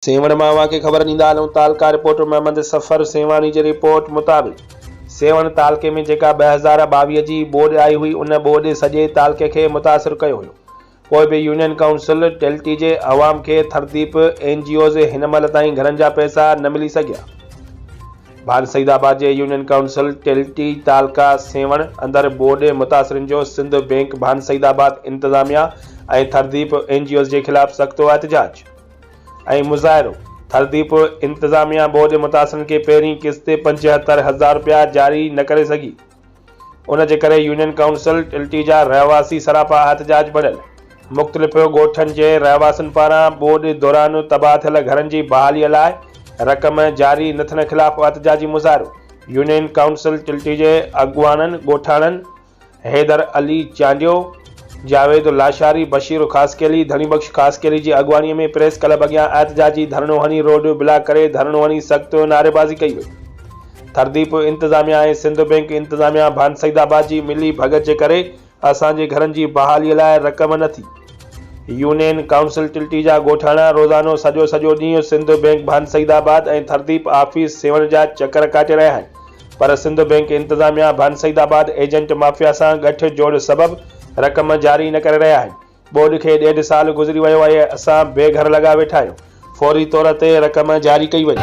सेवण मावा के खबर ॾींदा हलूं। तालका रिपोर्टर मोहम्मद सफ़र सेवानी जी रिपोर्ट मुताबिक़ सेवण तालके में जेका 2022 जी ॿोॾि आई हुई, उन ॿोॾि सॼे तालके खे मुतासिर कयो हुयो। पोइ बि यूनियन काउंसिल टेल्टी जे अवाम खे थरदीप NGOs हिन महिल ताईं घरनि जा पैसा न मिली सघिया। भान सईदाबाद जे यूनियन काउंसिल टेल्टी तालका सेवण अंदरि ॿोॾि मुतासिरनि जो सिंध बैंक, भान सईदाबाद इंतज़ामिया ऐं थरदीप NGOs जे ख़िलाफ़ सख़्तो एहतजाज ऐं मुज़ाहिरो। थरदीप इंतज़ामिया ॿोॾि मुतासिरनि खे पहिरीं किस्त 75,000 रुपया जारी न करे सघी। उन जे करे यूनियन काउंसिल टेल्टी जा रहवासी सरापा एहतजाज बणियल। मुख़्तलिफ़ ॻोठनि जे रहवासियुनि पारां ॿोॾि दौरान तबाह थियल घरनि जी बहालीअ लाइ रक़म जारी न थियण ख़िलाफ़ एहतजाजी मुज़ाहिरो। यूनियन काउंसिल टेल्टी जे अॻुवाननि ॻोठाणनि हैदर अली चांडियो, जावेद लाशारी, बशीर ख़ासकेली, धनीबख्श ख़ासकेली जी अॻुवानीअ में प्रेस क्लब अॻियां एहतजाजी धरणो हणी रोड ब्लॉक करे धरणो हणी सख़्त नारेबाज़ी कई वई। थरदीप इंतज़ामिया ऐं सिंध बैंक इंतज़ामिया भान सईदाबाद जी मिली भगत जे करे असांजे घरनि जी बहालीअ लाइ रक़म नथी। यूनियन काउंसिल टेल्टी जा ॻोठाणा रोज़ानो सॼो ॾींहुं सिंध बैंक भान सईदाबाद ऐं थरदीप ऑफिस सेवण जा चकर काटे रहिया आहिनि, पर सिंध बैंक इंतज़ामिया भान सईदाबाद एजेंट माफ़िया सां गठजोड़ सबबि रक़म जारी न करे रहिया आहिनि। ॿोॾि खे 1.5 साल गुज़री वियो आहे, असां बेघर लॻा वेठा आहियूं। फौरी तौर ते रक़म जारी कई वञे।